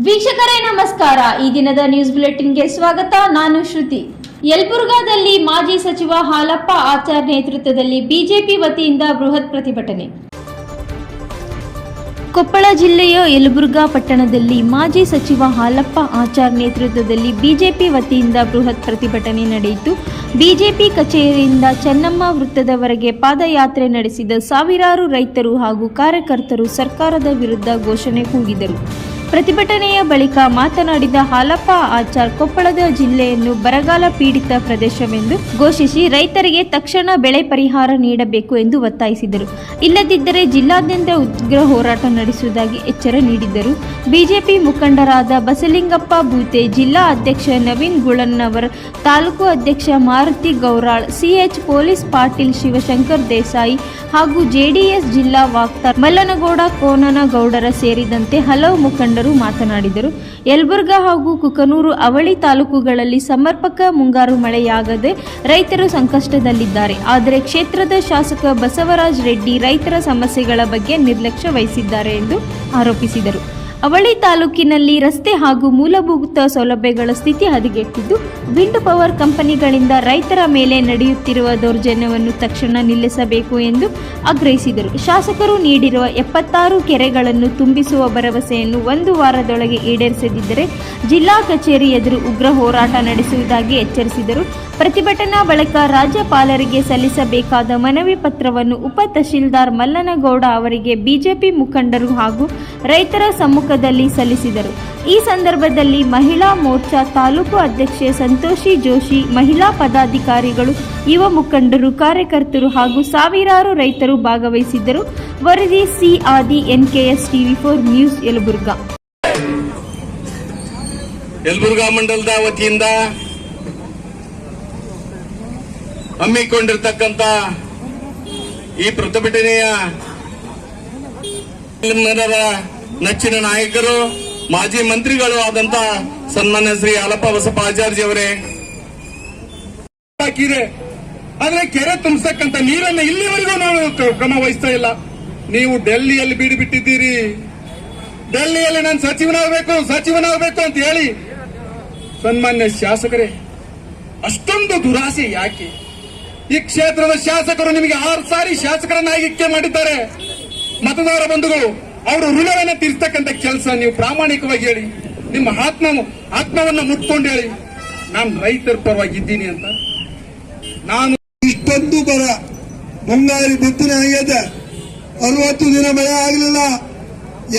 ವೀಕ್ಷಕರೇ ನಮಸ್ಕಾರ. ಈ ದಿನದ ನ್ಯೂಸ್ ಬುಲೆಟಿನ್ಗೆ ಸ್ವಾಗತ. ನಾನು ಶ್ರುತಿ. ಯಲಬುರ್ಗಾದಲ್ಲಿ ಮಾಜಿ ಸಚಿವ ಹಾಲಪ್ಪ ಆಚಾರ್ ನೇತೃತ್ವದಲ್ಲಿ ಬಿಜೆಪಿ ವತಿಯಿಂದ ಬೃಹತ್ ಪ್ರತಿಭಟನೆ. ಕೊಪ್ಪಳ ಜಿಲ್ಲೆಯ ಯಲಬುರ್ಗಾ ಪಟ್ಟಣದಲ್ಲಿ ಮಾಜಿ ಸಚಿವ ಹಾಲಪ್ಪ ಆಚಾರ್ ನೇತೃತ್ವದಲ್ಲಿ ಬಿಜೆಪಿ ವತಿಯಿಂದ ಬೃಹತ್ ಪ್ರತಿಭಟನೆ ನಡೆಯಿತು. ಬಿಜೆಪಿ ಕಚೇರಿಯಿಂದ ಚೆನ್ನಮ್ಮ ವೃತ್ತದವರೆಗೆ ಪಾದಯಾತ್ರೆ ನಡೆಸಿದ ಸಾವಿರಾರು ರೈತರು ಹಾಗೂ ಕಾರ್ಯಕರ್ತರು ಸರ್ಕಾರದ ವಿರುದ್ಧ ಘೋಷಣೆ ಕೂಗಿದರು. ಪ್ರತಿಭಟನೆಯ ಬಳಿಕ ಮಾತನಾಡಿದ ಹಾಲಪ್ಪ ಆಚಾರ್, ಕೊಪ್ಪಳದ ಜಿಲ್ಲೆಯನ್ನು ಬರಗಾಲ ಪೀಡಿತ ಪ್ರದೇಶವೆಂದು ಘೋಷಿಸಿ ರೈತರಿಗೆ ತಕ್ಷಣ ಬೆಳೆ ಪರಿಹಾರ ನೀಡಬೇಕು ಎಂದು ಒತ್ತಾಯಿಸಿದರು. ಇಲ್ಲದಿದ್ದರೆ ಜಿಲ್ಲಾದ್ಯಂತ ಉಗ್ರ ಹೋರಾಟ ನಡೆಸುವುದಾಗಿ ಎಚ್ಚರ ನೀಡಿದರು. ಬಿಜೆಪಿ ಮುಖಂಡರಾದ ಬಸಲಿಂಗಪ್ಪ ಬೂತೆ, ಜಿಲ್ಲಾ ಅಧ್ಯಕ್ಷ ನವೀನ್ ಗುಳನ್ನವರ್, ತಾಲೂಕು ಅಧ್ಯಕ್ಷ ಮಾರುತಿ ಗೌರಾಳ್, ಸಿಎಚ್ ಪೊಲೀಸ್ ಪಾಟೀಲ್, ಶಿವಶಂಕರ್ ದೇಸಾಯಿ ಹಾಗೂ ಜೆಡಿಎಸ್ ಜಿಲ್ಲಾ ವಕ್ತಾರ ಮಲ್ಲನಗೌಡ ಕೋನನಗೌಡರ ಸೇರಿದಂತೆ ಹಲವು ಮುಖಂಡರು ಮಾತನಾಡಿದರು. ಯಲಬುರ್ಗಾ ಹಾಗೂ ಕುಕನೂರು, ಅವಳಿ ತಾಲೂಕುಗಳಲ್ಲಿ ಸಮರ್ಪಕ ಮುಂಗಾರು ಮಳೆಯಾಗದೆ ರೈತರು ಸಂಕಷ್ಟದಲ್ಲಿದ್ದಾರೆ. ಆದರೆ ಕ್ಷೇತ್ರದ ಶಾಸಕ ಬಸವರಾಜ ರೆಡ್ಡಿ ರೈತರ ಸಮಸ್ಯೆಗಳ ಬಗ್ಗೆ ನಿರ್ಲಕ್ಷ್ಯ ವಹಿಸಿದ್ದಾರೆ ಎಂದು ಆರೋಪಿಸಿದರು. ಅವಳಿ ತಾಲೂಕಿನಲ್ಲಿ ರಸ್ತೆ ಹಾಗೂ ಮೂಲಭೂತ ಸೌಲಭ್ಯಗಳ ಸ್ಥಿತಿ ಹದಗೆಟ್ಟಿದ್ದು, ವಿಂಡ್ ಪವರ್ ಕಂಪನಿಗಳಿಂದ ರೈತರ ಮೇಲೆ ನಡೆಯುತ್ತಿರುವ ದೌರ್ಜನ್ಯವನ್ನು ತಕ್ಷಣ ನಿಲ್ಲಿಸಬೇಕು ಎಂದು ಆಗ್ರಹಿಸಿದರು. ಶಾಸಕರು ನೀಡಿರುವ 76 ಕೆರೆಗಳನ್ನು ತುಂಬಿಸುವ ಭರವಸೆಯನ್ನು 1 ವಾರದೊಳಗೆ ಈಡೇರಿಸದಿದ್ದರೆ ಜಿಲ್ಲಾ ಕಚೇರಿ ಎದುರು ಉಗ್ರ ಹೋರಾಟ ನಡೆಸುವುದಾಗಿ ಎಚ್ಚರಿಸಿದರು. ಪ್ರತಿಭಟನಾ ಬಳಿಕ ರಾಜ್ಯಪಾಲರಿಗೆ ಸಲ್ಲಿಸಬೇಕಾದ ಮನವಿ ಪತ್ರವನ್ನು ಉಪ ತಹಶೀಲ್ದಾರ್ ಮಲ್ಲನಗೌಡ ಅವರಿಗೆ ಬಿಜೆಪಿ ಮುಖಂಡರು ಹಾಗೂ ರೈತರ ಸಮ್ಮುಖದಲ್ಲಿ ಸಲ್ಲಿಸಿದರು. ಈ ಸಂದರ್ಭದಲ್ಲಿ ಮಹಿಳಾ ಮೋರ್ಚಾ ತಾಲೂಕು ಅಧ್ಯಕ್ಷೆ ಸಂತೋಷಿ ಜೋಶಿ, ಮಹಿಳಾ ಪದಾಧಿಕಾರಿಗಳು, ಯುವ ಮುಖಂಡರು, ಕಾರ್ಯಕರ್ತರು ಹಾಗೂ ಸಾವಿರಾರು ರೈತರು ಭಾಗವಹಿಸಿದ್ದರು. ವರದಿ ಸಿ ಆದಿ, NKS TV4 news, Yelburga. Yelburga ಮಂಡಲದ ವತಿಯಿಂದ ಹಮ್ಮಿಕೊಂಡಿರ್ತಕ್ಕಂಥ ಈ ಪ್ರತಿಭಟನೆಯ ನೆಚ್ಚಿನ ನಾಯಕರು, ಮಾಜಿ ಮಂತ್ರಿಗಳು ಆದಂತ ಸನ್ಮಾನ್ಯ ಶ್ರೀ ಹಾಲಪ್ಪ ಬಸಪ್ಪ ಆಚಾರ್ಜಿ ಅವರೇ, ಆದ್ರೆ ಕೆರೆ ತುಂಬಿಸತಕ್ಕಂಥ ನೀರನ್ನು ಇಲ್ಲಿವರೆಗೂ ನಾವು ಕ್ರಮ ವಹಿಸ್ತಾ ಇಲ್ಲ. ನೀವು ಡೆಲ್ಲಿಯಲ್ಲಿ ಬೀಡು ಬಿಟ್ಟಿದ್ದೀರಿ. ಡೆಲ್ಲಿಯಲ್ಲಿ ನಾನು ಸಚಿವನಾಗಬೇಕು ಅಂತ ಹೇಳಿ ಸನ್ಮಾನ್ಯ ಶಾಸಕರೇ, ಅಷ್ಟೊಂದು ದುರಾಸೆ ಯಾಕೆ? ಈ ಕ್ಷೇತ್ರದ ಶಾಸಕರು ನಿಮಗೆ 6 ಸಾರಿ ಶಾಸಕರನ್ನಾಗಿ ಆಯ್ಕೆ ಮಾಡಿದ್ದಾರೆ. ಮತದಾರ ಬಂಧುಗಳು, ಅವರು ಋಣವನ್ನು ತೀರಿಸತಕ್ಕಂಥ ಕೆಲಸ ನೀವು ಪ್ರಾಮಾಣಿಕವಾಗಿ ಹೇಳಿ, ನಿಮ್ಮ ಆತ್ಮವನ್ನು ಮುಟ್ಕೊಂಡು ಹೇಳಿ, ನಾನು ರೈತರ ಪರವಾಗಿದ್ದೀನಿ ಅಂತ. ನಾನು ಇಷ್ಟೊಂದು ಬರ ಮುಂಗಾರಿ ಬಿತ್ತನೆ ಆಗ್ಯದ, 60 ದಿನ ಮಳೆ ಆಗಲಿಲ್ಲ.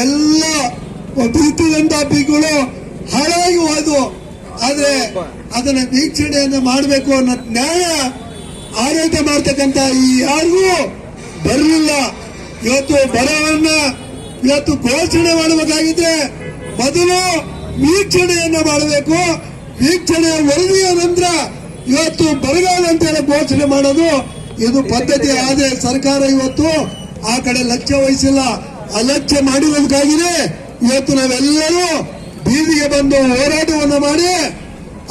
ಎಲ್ಲ ಬಿತ್ತಿದಂತ ಪೀಕುಗಳು ಹಾಳಾಗಿ ಹೋದವು. ಆದ್ರೆ ಅದನ್ನ ವೀಕ್ಷಣೆಯನ್ನ ಮಾಡಬೇಕು ಅನ್ನೋ ನ್ಯಾಯ ಆಡಳಿತ ಮಾಡ್ತಕ್ಕಂಥ ಈ ಯಾರಿಗೂ ಬರಲಿಲ್ಲ. ಇವತ್ತು ಬರವನ್ನ ಘೋಷಣೆ ಮಾಡಬೇಕಾಗಿದ್ರೆ ಮೊದಲು ವೀಕ್ಷಣೆಯನ್ನ ಮಾಡಬೇಕು. ವೀಕ್ಷಣೆಯ ವರದಿಯ ನಂತರ ಇವತ್ತು ಬರಗಾಲ ಅಂತೇಳಿ ಘೋಷಣೆ ಮಾಡೋದು ಇದು ಪದ್ಧತಿ. ಆದ್ರೆ ಸರ್ಕಾರ ಇವತ್ತು ಆ ಕಡೆ ಲಕ್ಷ್ಯ ವಹಿಸಿಲ್ಲ. ಅಲಕ್ಷ್ಯ ಮಾಡಿರೋದಕ್ಕಾಗಿದೆ ಇವತ್ತು ನಾವೆಲ್ಲರೂ ಬೀದಿಗೆ ಬಂದು ಹೋರಾಟವನ್ನು ಮಾಡಿ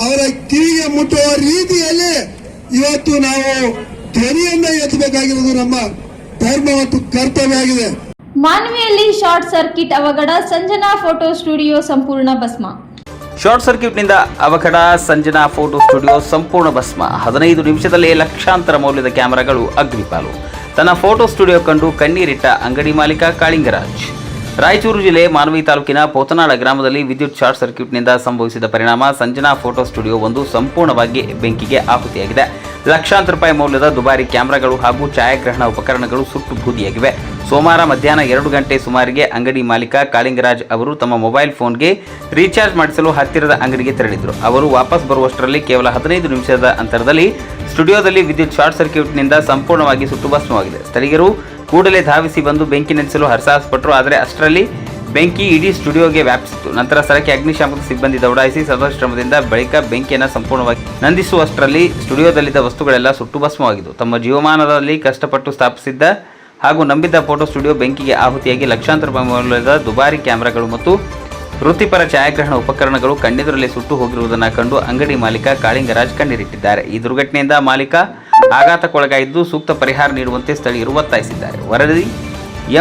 ಅವರ ಕಿವಿಗೆ ಮುಟ್ಟುವ ರೀತಿಯಲ್ಲಿ ಇವತ್ತು ನಾವು ಧ್ವನಿಯನ್ನ ಎತ್ತಬೇಕಾಗಿರೋದು ನಮ್ಮ ಧರ್ಮ ಮತ್ತು ಕರ್ತವ್ಯ ಆಗಿದೆ. ಮಾನ್ವಿಯಲ್ಲಿ ಶಾರ್ಟ್ ಸರ್ಕಿಟ್ ಅವಘಡ, ಸಂಜನಾ ಫೋಟೋ ಸ್ಟುಡಿಯೋ ಸಂಪೂರ್ಣ ಭಸ್ಮ. ಶಾರ್ಟ್ ಸರ್ಕ್ಯೂಟ್ನಿಂದ ಅವಘಡ, ಸಂಜನಾ ಫೋಟೋ ಸ್ಟುಡಿಯೋ ಸಂಪೂರ್ಣ ಭಸ್ಮ. 15 ನಿಮಿಷದಲ್ಲೇ ಲಕ್ಷಾಂತರ ಮೌಲ್ಯದ ಕ್ಯಾಮೆರಾಗಳು ಅಗ್ನಿಪಾಲು. ತನ್ನ ಫೋಟೋ ಸ್ಟುಡಿಯೋ ಕಂಡು ಕಣ್ಣೀರಿಟ್ಟ ಅಂಗಡಿ ಮಾಲೀಕ ಕಾಳಿಂಗರಾಜ್. ರಾಯಚೂರು ಜಿಲ್ಲೆ ಮಾನ್ವಿ ತಾಲೂಕಿನ ಪೋತನಾಳ ಗ್ರಾಮದಲ್ಲಿ ವಿದ್ಯುತ್ ಶಾರ್ಟ್ ಸರ್ಕ್ಯೂಟ್ನಿಂದ ಸಂಭವಿಸಿದ ಪರಿಣಾಮ ಸಂಜನಾ ಫೋಟೋ ಸ್ಟುಡಿಯೋ ಒಂದು ಸಂಪೂರ್ಣವಾಗಿ ಬೆಂಕಿಗೆ ಆಹುತಿಯಾಗಿದೆ. ಲಕ್ಷಾಂತರ ರೂಪಾಯಿ ಮೌಲ್ಯದ ದುಬಾರಿ ಕ್ಯಾಮೆರಾಗಳು ಹಾಗೂ ಛಾಯಾಗ್ರಹಣ ಉಪಕರಣಗಳು ಸುಟ್ಟು ಬೂದಿಯಾಗಿವೆ. ಸೋಮವಾರ ಮಧ್ಯಾಹ್ನ 2 ಗಂಟೆ ಸುಮಾರಿಗೆ ಅಂಗಡಿ ಮಾಲೀಕ ಕಾಳಿಂಗರಾಜ್ ಅವರು ತಮ್ಮ ಮೊಬೈಲ್ ಫೋನ್ಗೆ ರೀಚಾರ್ಜ್ ಮಾಡಿಸಲು ಹತ್ತಿರದ ಅಂಗಡಿಗೆ ತೆರಳಿದರು. ಅವರು ವಾಪಸ್ ಬರುವಷ್ಟರಲ್ಲಿ ಕೇವಲ 15 ನಿಮಿಷದ ಅಂತರದಲ್ಲಿ ಸ್ಟುಡಿಯೋದಲ್ಲಿ ವಿದ್ಯುತ್ ಶಾರ್ಟ್ ಸರ್ಕ್ಯೂಟ್ನಿಂದ ಸಂಪೂರ್ಣವಾಗಿ ಸುಟ್ಟು ಭಸ್ಮವಾಗಿದೆ. ಸ್ಥಳೀಯರು ಕೂಡಲೇ ಧಾವಿಸಿ ಬಂದು ಬೆಂಕಿ ನಂದಿಸಲು ಹರಸಾಹಸಪಟ್ಟರು. ಆದರೆ ಅಷ್ಟರಲ್ಲಿ ಬೆಂಕಿ ಇಡೀ ಸ್ಟುಡಿಯೋಗೆ ವ್ಯಾಪಿಸಿತು. ನಂತರ ಸ್ಥಳಕ್ಕೆ ಅಗ್ನಿಶಾಮಕ ಸಿಬ್ಬಂದಿ ದೌಡಾಯಿಸಿ ಸದಶ್ರಮದಿಂದ ಬಳಿಕ ಬೆಂಕಿಯನ್ನು ಸಂಪೂರ್ಣವಾಗಿ ನಂದಿಸುವಷ್ಟರಲ್ಲಿ ಸ್ಟುಡಿಯೋದಲ್ಲಿದ್ದ ವಸ್ತುಗಳೆಲ್ಲ ಸುಟ್ಟು ಭಸ್ಮವಾಗಿದ್ದು, ತಮ್ಮ ಜೀವಮಾನದಲ್ಲಿ ಕಷ್ಟಪಟ್ಟು ಸ್ಥಾಪಿಸಿದ್ದ ಹಾಗೂ ನಂಬಿದ್ದ ಫೋಟೋ ಸ್ಟುಡಿಯೋ ಬೆಂಕಿಗೆ ಆಹುತಿಯಾಗಿ ಲಕ್ಷಾಂತರ ರೂಪಾಯಿ ಮೌಲ್ಯದ ದುಬಾರಿ ಕ್ಯಾಮೆರಾಗಳು ಮತ್ತು ವೃತ್ತಿಪರ ಛಾಯಾಗ್ರಹಣ ಉಪಕರಣಗಳು ಕಣ್ಣೆದುರಲ್ಲೇ ಸುಟ್ಟು ಹೋಗಿರುವುದನ್ನು ಕಂಡು ಅಂಗಡಿ ಮಾಲೀಕ ಕಾಳಿಂಗರಾಜ್ ಕಣ್ಣೀರಿಟ್ಟಿದ್ದಾರೆ. ಈ ದುರ್ಘಟನೆಯಿಂದ ಮಾಲೀಕ ಆಘಾತಕ್ಕೊಳಗಾಗಿದ್ದು ಸೂಕ್ತ ಪರಿಹಾರ ನೀಡುವಂತೆ ಸ್ಥಳೀಯರು ಒತ್ತಾಯಿಸಿದ್ದಾರೆ. ವರದಿ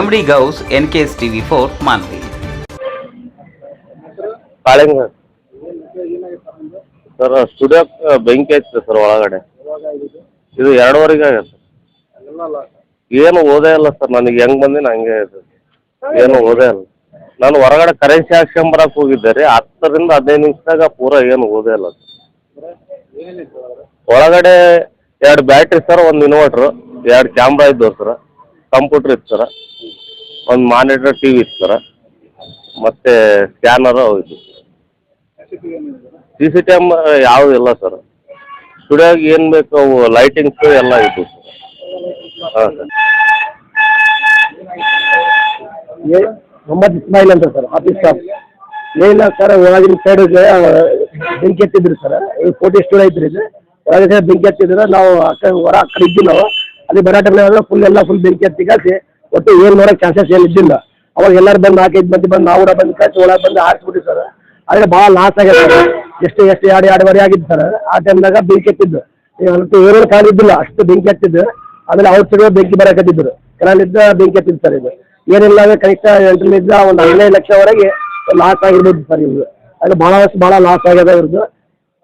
MD Ghouse, NKS TV4 Manvi. Kalinga sir. Studio ಬೆಂಕಿ ಐತಿ ಸರ್ ಒಳಗಡೆ. ಇದು 2:15 ಆಗೈತೆ. ಏನು ಓದೇ ಇಲ್ಲ ಸರ್, ನನಗೆ ಹೆಂಗ್ ಬಂದಿನ ಹಂಗೆ ಇದೆ, ಏನು ಓದೇ ಇಲ್ಲ. ನಾನು ಹೊರಗಡೆ ಕರೆನ್ಸಿ ಹಾಕ್ಸ್ಕೊಂಬರಕ್ ಹೋಗಿದ್ದೆ ರೀ, 10 ರಿಂದ 15 ನಿಮಿಷದಾಗ ಪೂರಾ ಏನು ಓದೇ ಇಲ್ಲ. ಒಳಗಡೆ 2 ಬ್ಯಾಟ್ರಿ ಸರ್, 1 ಇನ್ವರ್ಟರ್, 2 ಕ್ಯಾಮ್ರಾ ಇದ್ದವು ಸರ್, ಕಂಪ್ಯೂಟರ್ ಇತ್ತು ಸರ್, 1 ಮಾನಿಟರ್ ಟಿವಿ ಇತ್ತು ಸರ್, ಮತ್ತೆ ಸ್ಕ್ಯಾನರ್ ಇದು. CCTV ಯಾವ್ದು ಇಲ್ಲ ಸರ್. ಸ್ಟುಡಿಯೋಗ ಏನ್ ಬೇಕು ಅವು ಲೈಟಿಂಗ್ಸ್ ಎಲ್ಲ ಇತ್ತು ಸರ್. ಹಾಂ ಸರ್. ಮೊಹಮ್ಮದ್ ಇಸ್ಮಾಯಿಲ್ ಅಂತ ಸರ್, ಆಫೀಸ್ ಸ್ಟಾಫ್. ಏನಿಲ್ಲ ಸರ್, ಒಳಗಿನ ಸೈಡ್ ಬೆಂಕಿ ಹತ್ತಿದ್ರು ಸರ್. ಫೋಟೋ ಸ್ಟುಡಿಯೋ ಐತ್ರಿ ಇದು. ಒಳಗೆ ಬೆಂಕಿ ಹತ್ತಿದ್ರೆ ನಾವು ಆ ಕಡೆ ಇದ್ದಿಲ್ಲ. ನಾವು ಅಲ್ಲಿ ಬರೋ ಟೈಮ್ನಾಗ ಫುಲ್ ಬೆಂಕಿ ಹತ್ತಿಗಾಸಿ ಒಟ್ಟು ಏನು ನೋಡೋಕೆ ಚಾನ್ಸಸ್ ಏನು ಇದ್ದಿಲ್ಲ. ಅವಾಗ ಎಲ್ಲರೂ ಬಂದು 4-5 ಮಂದಿ ಬಂದು ನಾವು ಕೂಡ ಬಂದು ಕಳ್ಸಿ ಒಳಗೆ ಬಂದು ಹಾರಿಸ್ಬಿಟ್ಟು ಸರ್. ಆದರೆ ಭಾಳ ಲಾಸ್ ಆಗ್ಯದ ಸರ್. ಎಷ್ಟು 2-2.5 ಆಗಿದ್ದು ಸರ್. ಆ ಟೈಮ್ನಾಗ ಬೆಂಕಿ ಹತ್ತಿದ್ದು ಏನೋ ಕಾಲ ಇದ್ದಿಲ್ಲ, ಅಷ್ಟು ಬೆಂಕಿ ಹತ್ತಿದ್ದು. ಆಮೇಲೆ ಔಟ್ ಸೈಡ್ ಬೆಂಕಿ ಬರಕತ್ತಿದ್ರು, ಕೆಳಲಿದ್ದ ಬೆಂಕಿ ಹತ್ತಿದ್ದು ಸರ್. ಇದು ಏನಿಲ್ಲ ಕನಿಷ್ಠ 8ರಿಂದ ಒಂದು 15 ಲಕ್ಷವರೆಗೆ ಲಾಸ್ ಆಗಿರ್ಬೋದು ಸರ್ ಇವ್ರು. ಅದು ಭಾಳ ಲಾಸ್ ಆಗ್ಯದ ಇವ್ರದ್ದು.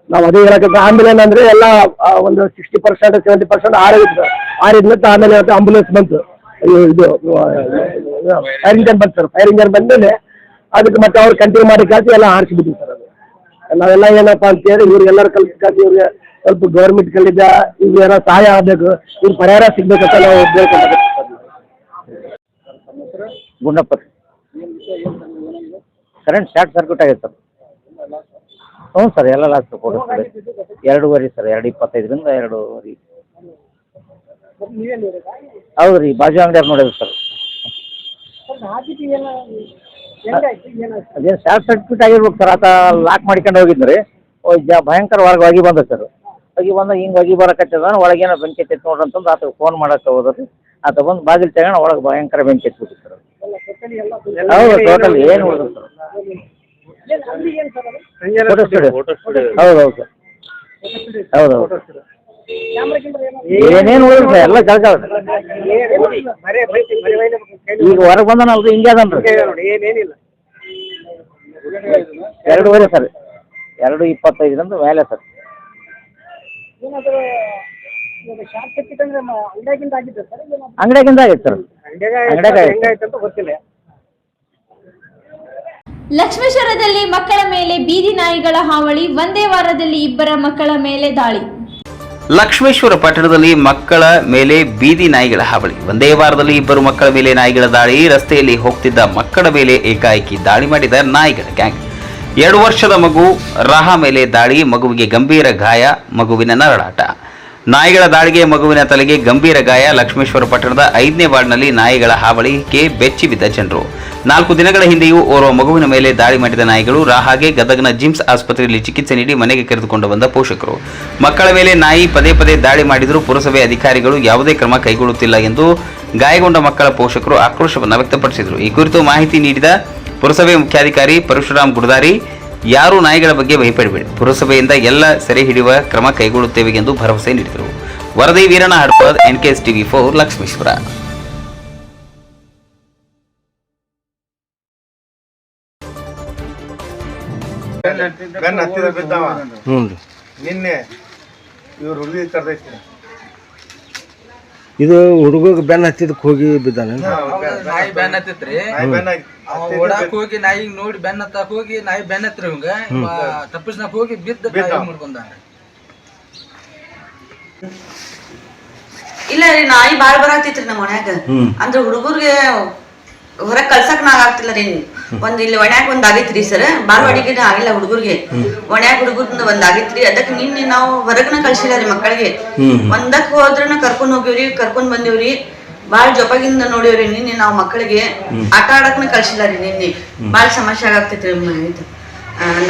ನಾವು ಅದೇ ಹೇಳಕ್ಕೆ ಆಮೇಲೆ ಏನಂದ್ರೆ ಎಲ್ಲ ಒಂದು 60% 70% ಆರಿದ್ದು. ಆರಿದ್ಮೇಲೆ ಆಮೇಲೆ ಆಂಬುಲೆನ್ಸ್ ಬಂತು, ಇದು ಫೈರ್ ಇಂಜನ್ ಬಂತು ಸರ್. ಫೈರ್ ಇಂಜನ್ ಬಂದಮೇಲೆ ಅದಕ್ಕೆ ಮತ್ತೆ ಅವ್ರು ಕಂಟಿನ್ಯೂ ಮಾಡಿ ಕಳಿಸಿ ಎಲ್ಲ ಆರಿಸಿಬಿಟ್ವಿ ಸರ್. ಅದು ನಾವೆಲ್ಲ ಏನಪ್ಪ ಅಂತ ಹೇಳಿ ಇವ್ರಿಗೆಲ್ಲರೂ ಕಲ್ಸಿ ಇವ್ರಿಗೆ ಸ್ವಲ್ಪ ಗೌರ್ಮೆಂಟ್ ಕಲ್ಲಿದ್ದ ಇವ್ರಿಗೆಲ್ಲ ಸಹಾಯ ಆಗಬೇಕು, ಇವ್ರು ಪರಿಹಾರ ಸಿಗ್ಬೇಕಂತ ನಾವು ಬೇಡ್ಕೊಳ್ಬೇಕು. ಗುಂಡಪ್ಪ ಕರೆಂಟ್ ಶಾರ್ಟ್ ಸರ್ಕ್ಯೂಟ್ ಆಗೈತೆ ಸರ್. ಹ್ಞೂ ಸರ್, ಎಲ್ಲ ಲಾಸ್ಟ್ ಫೋಟೋ 2:15 ಸರ್, 2:25ರಿಂದ 2:15. ಹೌದು ರೀ, ಬಾಜು ಅಂಗಡಿಯಾಗ ನೋಡಿದ್ರಿ ಸರ್. ಅದೇನು ಶಾರ್ಟ್ ಸರ್ಕ್ಯೂಟ್ ಆಗಿರ್ಬೇಕು ಸರ್. ಆತ ಲಾಕ್ ಮಾಡ್ಕೊಂಡು ಹೋಗಿದ್ರಿ, ಭಯಂಕರ ಹೊರಗೆ ಬಂದ ಸರ್. ಹಿಂಗೆ ಬರಕತ್ತದ, ಒಳಗೇನೋ ಬೆಂಕಿ ಎತ್ತೈತೆ ನೋಡ್ರಿ ಅಂತಂದು ಆತ ಫೋನ್ ಮಾಡಕ್ಕೆ ಹೋದ್ರಿ. ಆತ ಬಂದು ಬಾಗಿಲು ತಗೊಂಡು ಒಳಗೆ ಭಯಂಕರ ಬೆಂಕಿ ಎತ್ಬಿಟ್ಟು ಸರ್. ಹೌದು, ಟೋಟಲ್ ಏನು ಉಳಿದ್ರು ಸರ್. Photo studio. ಹೌದು ಸರ್, ಹೌದು. ಏನೇನು ಉಳಿದ್ರು ಸರ್, ಎಲ್ಲ ಕೆಳಗೆ ಈಗ ಹೊರಗೆ ಬಂದನಲ್ರಿ, ಹಿಂಗೆ ಅದನ್ರಿ. 2:15 ಸರ್, 2:25ರಿಂದ ಮೇಲೆ ಸರ್. ಅಂಗಡಿಯಾಗಿಂದ ಆಗೈತೆ ಸರ್, ಗೊತ್ತಿಲ್ಲ. ಲಕ್ಷ್ಮೇಶ್ವರದಲ್ಲಿ ಮಕ್ಕಳ ಮೇಲೆ ಬೀದಿ ನಾಯಿಗಳ ಹಾವಳಿ, ಒಂದೇ ವಾರದಲ್ಲಿ 2 ಮಕ್ಕಳ ಮೇಲೆ ದಾಳಿ. ಲಕ್ಷ್ಮೇಶ್ವರ ಪಟ್ಟಣದಲ್ಲಿ ಮಕ್ಕಳ ಮೇಲೆ ಬೀದಿ ನಾಯಿಗಳ ಹಾವಳಿ, ಒಂದೇ ವಾರದಲ್ಲಿ 2 ಮಕ್ಕಳ ಮೇಲೆ ನಾಯಿಗಳ ದಾಳಿ. ರಸ್ತೆಯಲ್ಲಿ ಹೋಗ್ತಿದ್ದ ಮಕ್ಕಳ ಮೇಲೆ ಏಕಾಏಕಿ ದಾಳಿ ಮಾಡಿದ ನಾಯಿಗಳ ಗ್ಯಾಂಗ್. 2 ವರ್ಷದ ಮಗು ರಾಹ ಮೇಲೆ ದಾಳಿ, ಮಗುವಿಗೆ ಗಂಭೀರ ಗಾಯ, ಮಗುವಿನ ನರಳಾಟ. ನಾಯಿಗಳ ದಾಳಿಗೆ ಮಗುವಿನ ತಲೆಗೆ ಗಂಭೀರ ಗಾಯ. ಲಕ್ಷ್ಮೇಶ್ವರ ಪಟ್ಟಣದ 5ನೇ ವಾರ್ಡ್ನಲ್ಲಿ ನಾಯಿಗಳ ಹಾವಳಿಗೆ ಬೆಚ್ಚಿ ಬಿದ್ದ ಜನರು. 4 ದಿನಗಳ ಹಿಂದೆಯೂ ಓರ್ವ ಮಗುವಿನ ಮೇಲೆ ದಾಳಿ ಮಾಡಿದ ನಾಯಿಗಳು. ರಾಹಾಗೆ ಗದಗನ ಜಿಮ್ಸ್ ಆಸ್ಪತ್ರೆಯಲ್ಲಿ ಚಿಕಿತ್ಸೆ ನೀಡಿ ಮನೆಗೆ ಕರೆದುಕೊಂಡು ಬಂದ ಪೋಷಕರು. ಮಕ್ಕಳ ಮೇಲೆ ನಾಯಿ ಪದೇ ದಾಳಿ ಮಾಡಿದರೂ ಪುರಸಭೆ ಅಧಿಕಾರಿಗಳು ಯಾವುದೇ ಕ್ರಮ ಕೈಗೊಳ್ಳುತ್ತಿಲ್ಲ ಎಂದು ಗಾಯಗೊಂಡ ಮಕ್ಕಳ ಪೋಷಕರು ಆಕ್ರೋಶವನ್ನು ವ್ಯಕ್ತಪಡಿಸಿದರು. ಈ ಕುರಿತು ಮಾಹಿತಿ ನೀಡಿದ ಪುರಸಭೆ ಮುಖ್ಯಾಧಿಕಾರಿ ಪರಶುರಾಮ್ ಗುಡದಾರಿ, ಯಾರೂ ನಾಯಿಗಳ ಬಗ್ಗೆ ಭಯಪಡಬೇಡಿ, ಪುರಸಭೆಯಿಂದ ಎಲ್ಲ ಸೆರೆ ಹಿಡಿಯುವ ಕ್ರಮ ಕೈಗೊಳ್ಳುತ್ತೇವೆ ಎಂದು ಭರವಸೆ ನೀಡಿದರು. ವರದಿ ವೀರಣ್ಣ ಹಡಪದ್, NKS TV4 ಲಕ್ಷ್ಮೇಶ್ವರ. ನಿನ್ನೆ ಇವ್ರು ಹುಡುಗಿ ಕರ್ದೈತಿ, ಇದು ಹುಡುಗ ಬೆನ್ನ ಹತ್ತಿದಕ್ಕೆ ಹೋಗಿ ಬಿದ್ದಾನೆ. ನಾಯಿ ಬೆನ್ ಹತ್ತಿತ್ರಿ, ಓಡಾಕ್ ಹೋಗಿ ನಾಯಿ ನೋಡಿ ಬೆನ್ ಹತ್ತಾಕ್ ಹೋಗಿ ನಾಯಿ ಬೆನ್ ಹತ್ತಿರಿ ಇವಂಗ ತಪ್ಪಿಸ್ನಾಕ್ ಹೋಗಿ ಬಿದ್ದ ಮುಡ್ಕೊಂಡ. ಇಲ್ಲ ರೀ, ನಾಯಿ ಬಾಳ್ ಬರಾತಿತ್ರಿ ನಮ್ಮ ಮನ್ಯಾಗ. ಅಂದ್ರ ಹುಡುಗರ್ಗೆ ಹೊರಗ್ ಕಳ್ಸಕ್ ನಾವ್ ಆಗ್ತಿಲ್ಲ ರೀ. ಒಂದ್ ಇಲ್ಲಿ ಒಣ್ಯಾಗ ಒಂದ್ ಆಗೈತ್ರಿ ಸರ್, ಬಾಲ್ವಾಡಿಗೆ ಆಗಿಲ್ಲ ಹುಡುಗರ್ಗೆ. ಒಣ್ಯಾಗ ಹುಡುಗರ್ನ ಒಂದ್ ಆಗೈತ್ರಿ, ಅದಕ್ಕೆ ನಿನ್ನೆ ನಾವು ಹೊರಗನ ಕಳ್ಸಿಲ್ಲ ರೀ ಮಕ್ಕಳಿಗೆ. ಒಂದಕ್ ಹೋದ್ರನ ಕರ್ಕೊಂಡ್ ಹೋಗಿವ್ರಿ, ಕರ್ಕೊಂಡ್ ಬಂದಿವ್ರಿ. ಬಾಳ್ ಜೊಪಾಗಿಂದ ನೋಡಿವ್ರಿ. ನಿನ್ನೆ ನಾವ್ ಮಕ್ಕಳಿಗೆ ಆಟ ಆಡಕ್ನ ಕಳ್ಸಿಲ್ಲ ರೀ. ನಿನ್ನೆ ಬಾಳ್ ಸಮಸ್ಯೆ ಆಗತೈತ್ರಿ,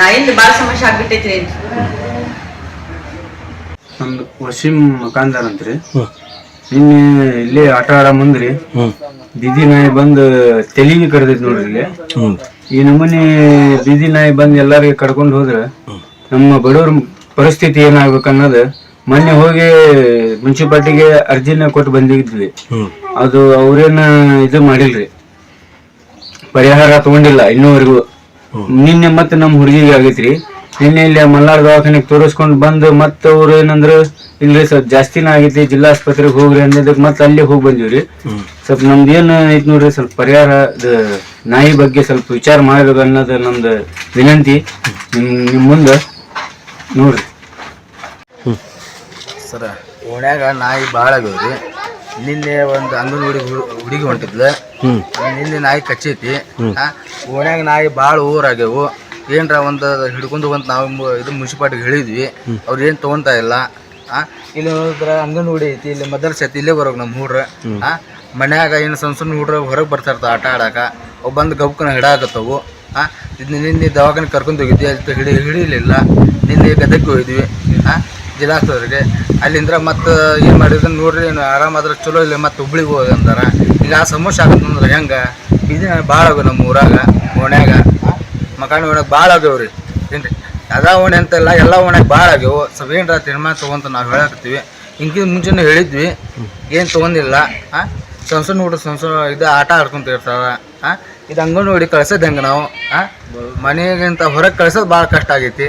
ನಾಯಿಂದ ಬಾಳ್ ಸಮಸ್ಯೆ ಆಗ್ಬಿಟ್ಟೈತ್ರಿ. ನಮ್ದು ವಸೀಂ ಮಕಾಂದಾರ್ ಅಂತ್ರಿ. ನಿನ್ನೆ ಇಲ್ಲಿ ಆಟ ಆಡ ಮುಂದ್ರಿ ಬೀದಿ ನಾಯಿ ಬಂದು ತೆಲಿಗೆ ಕಡ್ದೈತಿ ನೋಡ್ರಿ. ಇಲ್ಲಿ ಈ ನಮೂನಿ ಬೀದಿ ನಾಯಿ ಬಂದು ಎಲ್ಲಾರಿಗೆ ಕರ್ಕೊಂಡು ಹೋದ್ರ ನಮ್ಮ ಬಡವ್ರ ಪರಿಸ್ಥಿತಿ ಏನಾಗ್ಬೇಕು ಅನ್ನೋದು ಮೊನ್ನೆ ಹೋಗಿ ಮುನ್ಸಿಪಾಲ್ಟಿಗೆ ಅರ್ಜಿನ ಕೊಟ್ಟು ಬಂದಿದ್ವಿ. ಅದು ಅವ್ರೇನ ಇದು ಮಾಡಿಲ್ರಿ, ಪರಿಹಾರ ತಗೊಂಡಿಲ್ಲ ಇನ್ನೂವರೆಗೂ. ನಿನ್ನೆ ಮತ್ತೆ ನಮ್ಮ ಹುಡುಗಿಗೆ ಆಗೈತ್ರಿ. ನಿನ್ನೆ ಇಲ್ಲಿ ಮಲ್ನಾಡ್ ದವಾಖಾನೆಗೆ ತೋರಿಸ್ಕೊಂಡ್ ಬಂದು ಮತ್ತೆ ಅವ್ರು ಏನಂದ್ರ ಇಲ್ರಿ ಸ್ವಲ್ಪ ಜಾಸ್ತಿನ ಆಗೈತಿ, ಜಿಲ್ಲಾ ಆಸ್ಪತ್ರೆಗೆ ಹೋಗ್ರಿ ಅನ್ನೋದಕ್ಕೆ ಮತ್ತೆ ಅಲ್ಲಿ ಹೋಗಿ ಬಂದಿವ್ರಿ. ಸ್ವಲ್ಪ ನಮ್ದು ಏನ್ ಐತಿ ನೋಡ್ರಿ, ಸ್ವಲ್ಪ ಪರಿಹಾರ ನಾಯಿ ಬಗ್ಗೆ ಸ್ವಲ್ಪ ವಿಚಾರ ಮಾಡ್ಬೇಕು ಅನ್ನೋದು ನಮ್ದು ವಿನಂತಿ ನಿಮ್ ಮುಂದೆ ನೋಡ್ರಿ. ಸರ ಓಣ್ಯಾಗ ನಾಯಿ ಭಾಳ ಆಗ್ಯಾವ್ರಿ. ನಿನ್ನೆ ಒಂದು ಅಂಗನವಾಡಿ ಹುಡುಗಿ ಹೊಂಟಿದ್ಲು, ನಿನ್ನೆ ನಾಯಿ ಕಚ್ಚೈತಿ. ಓಣ್ಯಾಗ ನಾಯಿ ಭಾಳ ಊರಾಗ್ಯಾವು. ಏನರ ಒಂದು ಹಿಡ್ಕೊಂಡು ಹೋಗಂತ ನಾವು ಇದು ಮುನ್ಸಿಪಾಲ್ಟಿಗೆ ಹೇಳಿದ್ವಿ, ಅವ್ರು ಏನು ತೊಗೊತಾ ಇಲ್ಲ. ಇಲ್ಲಿ ನೋಡಿದ್ರೆ ಅಂಗನವಾಡಿ ಐತಿ, ಇಲ್ಲಿ ಮದರ್ಸ್ ಐತಿ, ಇಲ್ಲೇ ಬರೋಕೆ ನಮ್ಮ ಹುಡ್ರ. ಮನ್ಯಾಗ ಏನು ಸಣ್ಣ ಸಣ್ಣ ಹುಡ್ರ ಹೊರಗೆ ಬರ್ತಾಯಿರ್ತಾವೆ ಆಟ ಆಡಕ್ಕೆ, ಅವು ಬಂದು ಗಬ್ಕನ ಹಿಡಾಕತ್ತವು. ನಿನ್ನೆ ದವಾಖಾನೆ ಕರ್ಕೊಂಡು ಹೋಗಿದ್ವಿ, ಅಲ್ಲಿ ಹಿಡಿಲಿಲ್ಲ. ನಿನ್ನೆ ಗದಗ್ಗೆ ಹೋಗಿದ್ವಿ ಜಿಲ್ಲಾಸ್ಪತ್ರೆಗೆ. ಅಲ್ಲಿಂದ ಮತ್ತೆ ಏನು ಮಾಡಿದ್ರೆ ನೋಡ್ರಿ, ಏನು ಆರಾಮಾದ್ರೆ ಚಲೋ ಇಲ್ಲ, ಮತ್ತೆ ಹುಬ್ಳಿಗೆ ಹೋಗಿ ಅಂತಾರೆ. ಈಗ ಆ ಸಮಸ್ಯೆ ಆಗತ್ತಂದ್ರೆ ಹೆಂಗೆ ಇದನ್ನ ಭಾಳ ಆಗ್ಯಾವ ನಮ್ಮ ಊರಾಗ ಓಣ್ಯಾಗ. ಮಕಾನ ಓಣ್ಯಾಗ ಭಾಳ ಆಗ್ಯಾವ್ರಿ. ಏನು ರೀ ಅದ ಓಣೆ ಅಂತೆಲ್ಲ ಎಲ್ಲ ಓಣ್ಯಾಗ ಭಾಳ ಆಗ್ಯಾವು. ಸ್ವಲ್ಪ ಏನರ ತೀರ್ಮಾನ ತೊಗೊಂತ ನಾವು ಹೇಳಕತ್ತೀವಿ. ಹಿಂಗಿಂತ ಮುಂಚೆನೂ ಹೇಳಿದ್ವಿ, ಏನು ತೊಗೊಂಡಿಲ್ಲ. ಸಣ್ಣ ಸಣ್ಣ ಹುಡುಗ ಸಣ್ಣ ಇದು ಆಟ ಆಡ್ಕೊಂತ ಇರ್ತಾವೆ. ಇದು ಅಂಗನವಾಡಿ ಕಳ್ಸೋದು ಹೆಂಗೆ ನಾವು ಮನೆಗಿಂತ ಹೊರಗೆ ಕಳ್ಸೋದು ಭಾಳ ಕಷ್ಟ ಆಗೈತಿ.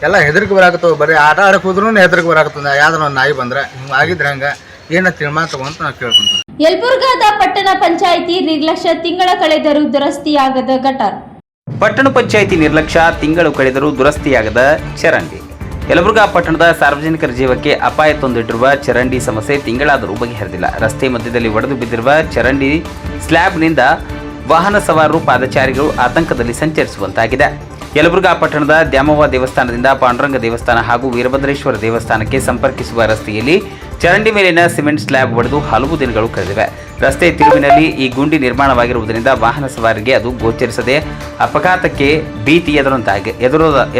ಎಲ್ಲ ಹೆದರಿಕೆ ಬರಾಕತ್ತವ, ಬರೀ ಆಟ ಆಡಕ್ಕೆ ಹೋದ್ರೂ ಹೆದರಿಕೆ ಬರಾಕತ್ತದ. ಯಾವ್ದಾರ ಒಂದು ನಾಯಿ ಬಂದ್ರೆ ಹಿಂಗೆ ಆಗಿದ್ರೆ ಹಂಗೆ ಏನ ತೀರ್ಮಾನ ತಗೊಂತ ನಾವು ಕೇಳ್ಕೊಂತೀವಿ. ಯಲಬುರ್ಗಾದ ಪಟ್ಟಣ ಪಂಚಾಯಿತಿ ನಿರ್ಲಕ್ಷ್ಯ, ತಿಂಗಳ ಕಳೆದರೂ ದುರಸ್ತಿಯಾಗದ ಗಟಾರ್. ಪಟ್ಟಣ ಪಂಚಾಯಿತಿ ನಿರ್ಲಕ್ಷ್ಯ, ತಿಂಗಳು ಕಳೆದರೂ ದುರಸ್ತಿಯಾಗದ ಚರಂಡಿ. ಯಲಬುರ್ಗಾ ಪಟ್ಟಣದ ಸಾರ್ವಜನಿಕರ ಜೀವಕ್ಕೆ ಅಪಾಯ ತಂದಿಟ್ಟಿರುವ ಚರಂಡಿ ಸಮಸ್ಯೆ ತಿಂಗಳಾದರೂ ಬಗೆಹರಿದಿಲ್ಲ. ರಸ್ತೆ ಮಧ್ಯದಲ್ಲಿ ಒಡೆದು ಬಿದ್ದಿರುವ ಚರಂಡಿ ಸ್ಲ್ಯಾಬ್ನಿಂದ ವಾಹನ ಸವಾರರು, ಪಾದಚಾರಿಗಳು ಆತಂಕದಲ್ಲಿ ಸಂಚರಿಸುವಂತಾಗಿದೆ. ಯಲಬುರ್ಗಾ ಪಟ್ಟಣದ ದ್ಯಾಮವ್ವ ದೇವಸ್ಥಾನದಿಂದ ಪಾಂಡುರಂಗ ದೇವಸ್ಥಾನ ಹಾಗೂ ವೀರಭದ್ರೇಶ್ವರ ದೇವಸ್ಥಾನಕ್ಕೆ ಸಂಪರ್ಕಿಸುವ ರಸ್ತೆಯಲ್ಲಿ ಚರಂಡಿ ಮೇಲಿನ ಸಿಮೆಂಟ್ ಸ್ಲ್ಯಾಬ್ ಒಡೆದು ಹಲವು ದಿನಗಳು ಕಳೆದಿವೆ. ರಸ್ತೆ ತಿರುವಿನಲ್ಲಿ ಈ ಗುಂಡಿ ನಿರ್ಮಾಣವಾಗಿರುವುದರಿಂದ ವಾಹನ ಸವಾರರಿಗೆ ಅದು ಗೋಚರಿಸದೆ ಅಪಘಾತಕ್ಕೆ ಭೀತಿ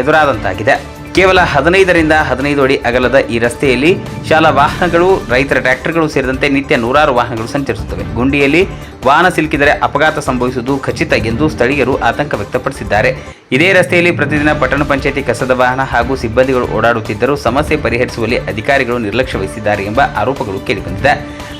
ಎದುರಾದಂತಾಗಿದೆ. ಕೇವಲ 15ರಿಂದ 15 ಅಡಿ ಅಗಲದ ಈ ರಸ್ತೆಯಲ್ಲಿ ಶಾಲಾ ವಾಹನಗಳು, ರೈತರ ಟ್ರ್ಯಾಕ್ಟರ್ಗಳು ಸೇರಿದಂತೆ ನಿತ್ಯ ನೂರಾರು ವಾಹನಗಳು ಸಂಚರಿಸುತ್ತವೆ. ಗುಂಡಿಯಲ್ಲಿ ವಾಹನ ಸಿಲುಕಿದರೆ ಅಪಘಾತ ಸಂಭವಿಸುವುದು ಖಚಿತ ಎಂದು ಸ್ಥಳೀಯರು ಆತಂಕ ವ್ಯಕ್ತಪಡಿಸಿದ್ದಾರೆ. ಇದೇ ರಸ್ತೆಯಲ್ಲಿ ಪ್ರತಿದಿನ ಪಟ್ಟಣ ಪಂಚಾಯಿತಿ ಕಸದ ವಾಹನ ಹಾಗೂ ಸಿಬ್ಬಂದಿಗಳು ಓಡಾಡುತ್ತಿದ್ದರೂ ಸಮಸ್ಯೆ ಪರಿಹರಿಸುವಲ್ಲಿ ಅಧಿಕಾರಿಗಳು ನಿರ್ಲಕ್ಷ್ಯ ವಹಿಸಿದ್ದಾರೆ ಎಂಬ ಆರೋಪಗಳು ಕೇಳಿಬಂದಿದೆ.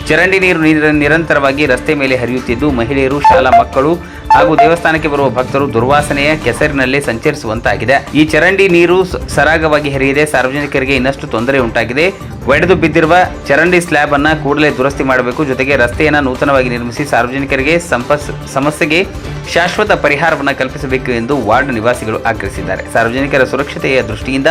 ಚರಂಡಿ ನೀರು ನಿರಂತರವಾಗಿ ರಸ್ತೆ ಮೇಲೆ ಹರಿಯುತ್ತಿದ್ದು ಮಹಿಳೆಯರು, ಶಾಲಾ ಮಕ್ಕಳು ಹಾಗೂ ದೇವಸ್ಥಾನಕ್ಕೆ ಬರುವ ಭಕ್ತರು ದುರ್ವಾಸನೆಯ ಕೆಸರಿನಲ್ಲೇ ಸಂಚರಿಸುವಂತಾಗಿದೆ. ಈ ಚರಂಡಿ ನೀರು ಸರಾಗವಾಗಿ ಹರಿಯದೆ ಸಾರ್ವಜನಿಕರಿಗೆ ಇನ್ನಷ್ಟು ತೊಂದರೆ ಉಂಟಾಗಿದೆ. ಒಡೆದು ಬಿದ್ದಿರುವ ಚರಂಡಿ ಸ್ಲ್ಯಾಬ್ ಅನ್ನು ಕೂಡಲೇ ದುರಸ್ತಿ ಮಾಡಬೇಕು. ಜೊತೆಗೆ ರಸ್ತೆಯನ್ನು ನೂತನವಾಗಿ ನಿರ್ಮಿಸಿ ಸಾರ್ವಜನಿಕರಿಗೆ ಸಮಸ್ಯೆಗೆ ಶಾಶ್ವತ ಪರಿಹಾರವನ್ನು ಕಲ್ಪಿಸಬೇಕು ಎಂದು ವಾರ್ಡ್ ನಿವಾಸಿಗಳು ಆಗ್ರಹಿಸಿದ್ದಾರೆ. ಸಾರ್ವಜನಿಕರ ಸುರಕ್ಷತೆಯ ದೃಷ್ಟಿಯಿಂದ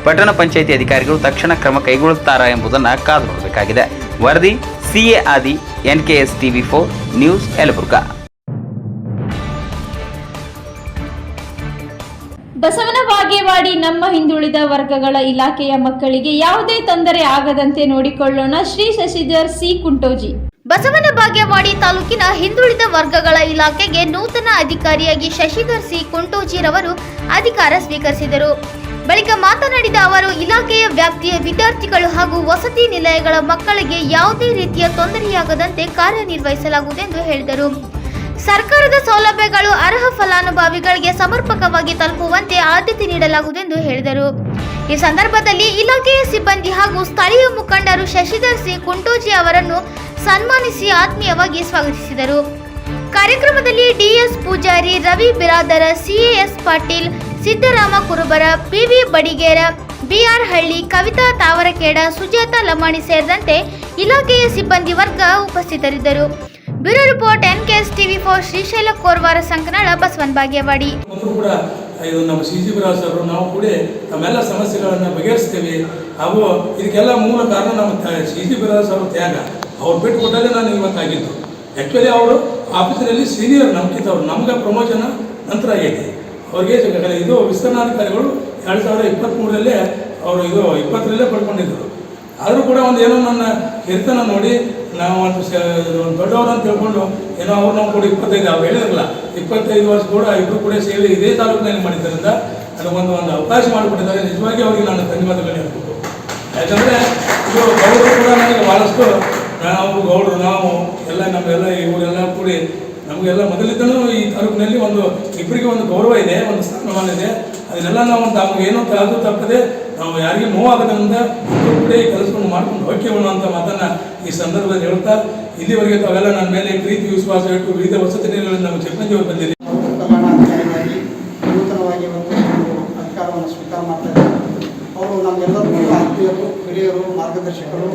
ಪಟ್ಟಣ ಪಂಚಾಯಿತಿ ಅಧಿಕಾರಿಗಳು ತಕ್ಷಣ ಕ್ರಮ ಕೈಗೊಳ್ಳುತ್ತಾರಾ ಎಂಬುದನ್ನು ಕಾದು ನೋಡಬೇಕಾಗಿದೆ. ವರದಿ CA ಆದಿ, NKS TV4 news, Yelburga. Basavana Bagewadi ನಮ್ಮ ಹಿಂದುಳಿದ ವರ್ಗಗಳ ಇಲಾಖೆಯ ಮಕ್ಕಳಿಗೆ ಯಾವುದೇ ತೊಂದರೆ ಆಗದಂತೆ ನೋಡಿಕೊಳ್ಳೋಣ. ಶ್ರೀ ಶಶಿಧರ್ C. ಕುಂಟೋಜಿ. ಬಸವನ ಬಾಗೇವಾಡಿ ತಾಲೂಕಿನ ಹಿಂದುಳಿದ ವರ್ಗಗಳ ಇಲಾಖೆಗೆ ನೂತನ ಅಧಿಕಾರಿಯಾಗಿ ಶಶಿಧರ್ C. ಕುಂಟೋಜಿರವರು ಅಧಿಕಾರ ಸ್ವೀಕರಿಸಿದರು. ಬಳಿಕ ಮಾತನಾಡಿದ ಅವರು, ಇಲಾಖೆಯ ವ್ಯಾಪ್ತಿಯ ವಿದ್ಯಾರ್ಥಿಗಳು ಹಾಗೂ ವಸತಿ ನಿಲಯಗಳ ಮಕ್ಕಳಿಗೆ ಯಾವುದೇ ರೀತಿಯ ತೊಂದರೆಯಾಗದಂತೆ ಕಾರ್ಯನಿರ್ವಹಿಸಲಾಗುವುದೆಂದು ಹೇಳಿದರು. ಸರ್ಕಾರದ ಸೌಲಭ್ಯಗಳು ಅರ್ಹ ಫಲಾನುಭವಿಗಳಿಗೆ ಸಮರ್ಪಕವಾಗಿ ತಲುಪುವಂತೆ ಆದ್ಯತೆ ನೀಡಲಾಗುವುದೆಂದು ಹೇಳಿದರು. ಈ ಸಂದರ್ಭದಲ್ಲಿ ಇಲಾಖೆಯ ಸಿಬ್ಬಂದಿ ಹಾಗೂ ಸ್ಥಳೀಯ ಮುಖಂಡರು ಶಶಿಧರ್ C. ಕುಂಟೋಜಿ ಅವರನ್ನು ಸನ್ಮಾನಿಸಿ ಆತ್ಮೀಯವಾಗಿ ಸ್ವಾಗತಿಸಿದರು. ಕಾರ್ಯಕ್ರಮದಲ್ಲಿ DS ಪೂಜಾರಿ, ರವಿ ಬಿರಾದರ, CAS ಪಾಟೀಲ್, ಸಿದ್ದರಾಮ ಕುರುಬರ, PV ಬಡಿಗೇರ, BR ಹಳ್ಳಿ, ಕವಿತಾ ತಾವರಕೇಡ, ಸುಜಾತ ಲಮಾಣಿ ಸೇರಿದಂತೆ ಇಲಾಖೆಯ ಸಿಬ್ಬಂದಿ ವರ್ಗ ಉಪಸ್ಥಿತರಿದ್ದರು. Bureau report, NKS TV4, Srishaila Korwara, Sankanala, Basavana Bagewadi. ಕೂಡ ಇದು ನಮ್ಮ CG ಬರಾಸ್ ಅವರು, ನಾವು ಕೂಡ ನಮ್ಮೆಲ್ಲ ಸಮಸ್ಯೆಗಳನ್ನು ಬಗೆಹರಿಸ್ತೇವೆ. ಹಾಗೂ ಇದಕ್ಕೆಲ್ಲ ಮೂಲ ಕಾರಣ ನಮ್ಮ CG ಬರಾಸ್ ಅವರು ತ್ಯಾಗ. ಅವ್ರು ಬಿಟ್ಟು ಕೊಟ್ಟಲ್ಲೇ ನಾನು ಇವತ್ತಾಗಿದ್ದು. ಆ್ಯಕ್ಚುಲಿ ಅವರು ಆಫೀಸಿನಲ್ಲಿ ಸೀನಿಯರ್ ನಮ್ಗಿಂತ ಅವ್ರು, ನಮ್ಗೆ ಪ್ರಮೋಷನ್ ನಂತರ ಆಗೈತಿ. ಅವ್ರಿಗೆ ಇದು ವಿಸ್ತರಣಾಧಿಕಾರಿಗಳು 2023 ಅವರು ಇದು 20ರಲ್ಲೇ ಪಡ್ಕೊಂಡಿದ್ದರು. ಆದರೂ ಕೂಡ ಒಂದು ಏನೋ ನನ್ನ ಹಿರಿತನ ನೋಡಿ ನಾವು ಒಂದು ದೊಡ್ಡವರು ಅಂತ ತಿಳ್ಕೊಂಡು ಏನೋ ಅವ್ರು ನಾವು ಕೂಡ 25 ಅವ್ರು ಹೇಳಿದ್ರಲ್ಲ 25 ವರ್ಷ ಕೂಡ ಇಬ್ಬರು ಕೂಡ ಸೇರಿ ಇದೇ ತಾಲೂಕಿನಲ್ಲಿ ಮಾಡಿದ್ದರಿಂದ ನನಗೊಂದು ಅವಕಾಶ ಮಾಡಿಕೊಟ್ಟಿದ್ದಾರೆ. ನಿಜವಾಗಿ ಅವರಿಗೆ ನಾನು ಧನ್ಯವಾದಗಳು ಹೇಳ್ಬೋದು. ಯಾಕಂದರೆ ಇದು ಗೌಡರು ಕೂಡ ನನಗೆ ಭಾಳಷ್ಟು, ನಾವು ಗೌಡರು, ನಾವು ಎಲ್ಲ ನಮಗೆಲ್ಲ ಇವರೆಲ್ಲ ಕೂಡಿ ನಮಗೆಲ್ಲ ಮೊದಲಿದ್ದನೂ ಈ ತಾಲೂಕಿನಲ್ಲಿ ಇಬ್ಬರಿಗೆ ಒಂದು ಗೌರವ ಇದೆ, ಒಂದು ಸ್ಥಾನಮಾನ ಇದೆ. ಅದನ್ನೆಲ್ಲ ನಾವು ನಮಗೆ ಏನೋ ಅದು ತಪ್ಪದೆ ನಾವು ಯಾರಿಗೂ ನೋವಾಗದ್ರಿಂದ ಇಬ್ಬರು ಕೂಡ ಈ ಕೆಲಸವನ್ನು ಮಾಡ್ಕೊಂಡು ಹೋಗ್ತೀವಿ ಅನ್ನುವಂಥ ಮಾತನ್ನು ಈ ಸಂದರ್ಭದಲ್ಲಿ ಹೇಳ್ತಾ, ಇಲ್ಲಿವರೆಗೆ ತಾವೆಲ್ಲ ನನ್ನ ಮೇಲೆ ಪ್ರೀತಿ ವಿಶ್ವಾಸ ಇಟ್ಟು ವಿವಿಧ ವಸತಿ ನಿಲಯಗಳಿಂದ ನಮ್ಮ ಚಿಕ್ಕಂಜಿಯವರು ಬಂದಿದ್ದೀವಿ. ಅಧಿಕಾರವನ್ನು ಸ್ವೀಕಾರ ಮಾಡ್ತಾ ಇದ್ದಾರೆ. ಅವರು ನಮಗೆಲ್ಲರಿಗೂ ಆತ್ಮೀಯರು, ಹಿರಿಯರು, ಮಾರ್ಗದರ್ಶಕರು.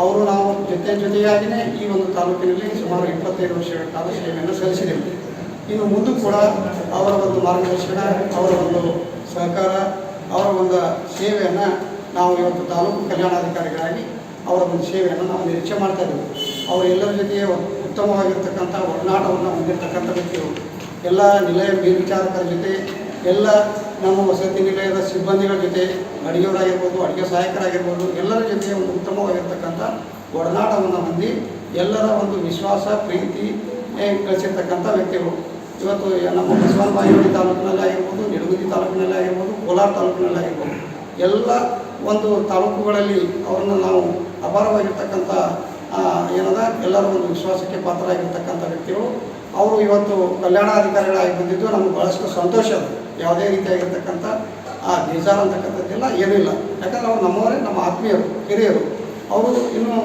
ಅವರು ನಾವು ಜೊತೆಯಾಗಿಯೇ ಈ ಒಂದು ತಾಲೂಕಿನಲ್ಲಿ ಸುಮಾರು 25 ವರ್ಷಗಳ ಕಾಲ ಸೇವೆಯನ್ನು ಸಲ್ಲಿಸಿದ್ದೇವೆ. ಇನ್ನು ಮುಂದೆ ಕೂಡ ಅವರ ಒಂದು ಮಾರ್ಗದರ್ಶನ, ಅವರ ಒಂದು ಸಹಕಾರ, ಅವರ ಒಂದು ಸೇವೆಯನ್ನು ನಾವು ಇವತ್ತು ತಾಲೂಕು ಕಲ್ಯಾಣಾಧಿಕಾರಿಗಳಾಗಿ ಅವರ ಒಂದು ಸೇವೆಯನ್ನು ನಾವು ನಿರೀಕ್ಷೆ ಮಾಡ್ತಾ ಇದ್ದೀವಿ. ಅವರು ಎಲ್ಲರ ಜೊತೆಗೆ ಉತ್ತಮವಾಗಿರ್ತಕ್ಕಂಥ ಒಡನಾಟವನ್ನು ಹೊಂದಿರತಕ್ಕಂಥ ವ್ಯಕ್ತಿಗಳು. ಎಲ್ಲ ನಿಲಯ ಮೇಲ್ವಿಚಾರಕರ ಜೊತೆ, ಎಲ್ಲ ನಮ್ಮ ವಸತಿ ನಿಲಯದ ಸಿಬ್ಬಂದಿಗಳ ಜೊತೆ, ಅಡುಗೆಯವರಾಗಿರ್ಬೋದು, ಅಡುಗೆ ಸಹಾಯಕರಾಗಿರ್ಬೋದು, ಎಲ್ಲರ ಜೊತೆ ಒಂದು ಉತ್ತಮವಾಗಿರ್ತಕ್ಕಂಥ ಒಡನಾಟವನ್ನು ಹೊಂದಿ ಎಲ್ಲರ ಒಂದು ವಿಶ್ವಾಸ, ಪ್ರೀತಿ ಗಳಿಸಿರ್ತಕ್ಕಂಥ ವ್ಯಕ್ತಿಗಳು. ಇವತ್ತು ನಮ್ಮ ಬಸವನ ಬಾಗೇವಾಡಿ ತಾಲೂಕಿನಲ್ಲಿ ಆಗಿರ್ಬೋದು, ನಿಡಗುಂದಿ ತಾಲೂಕಿನಲ್ಲಿ ಆಗಿರ್ಬೋದು, ಕೋಲಾರ ತಾಲೂಕಿನಲ್ಲಿ ಆಗಿರ್ಬೋದು, ಎಲ್ಲ ಒಂದು ತಾಲೂಕುಗಳಲ್ಲಿ ಅವರನ್ನು ನಾವು ಅಪಾರವಾಗಿರ್ತಕ್ಕಂಥ ಏನದ ಎಲ್ಲರ ಒಂದು ವಿಶ್ವಾಸಕ್ಕೆ ಪಾತ್ರರಾಗಿರ್ತಕ್ಕಂಥ ವ್ಯಕ್ತಿಗಳು. ಅವರು ಇವತ್ತು ಕಲ್ಯಾಣಾಧಿಕಾರಿಗಳಾಗಿ ಬಂದಿದ್ದು ನಮಗೆ ಭಾಳಷ್ಟು ಸಂತೋಷ. ಅದು ಯಾವುದೇ ರೀತಿಯಾಗಿರ್ತಕ್ಕಂಥ ಬೇಜಾರು ಅಂತಕ್ಕಂಥದ್ದಿಲ್ಲ, ಏನೂ ಇಲ್ಲ. ಯಾಕಂದರೆ ಅವರು ನಮ್ಮವರೇ, ನಮ್ಮ ಆತ್ಮೀಯರು, ಹಿರಿಯರು. ಅವರು ಇನ್ನೂ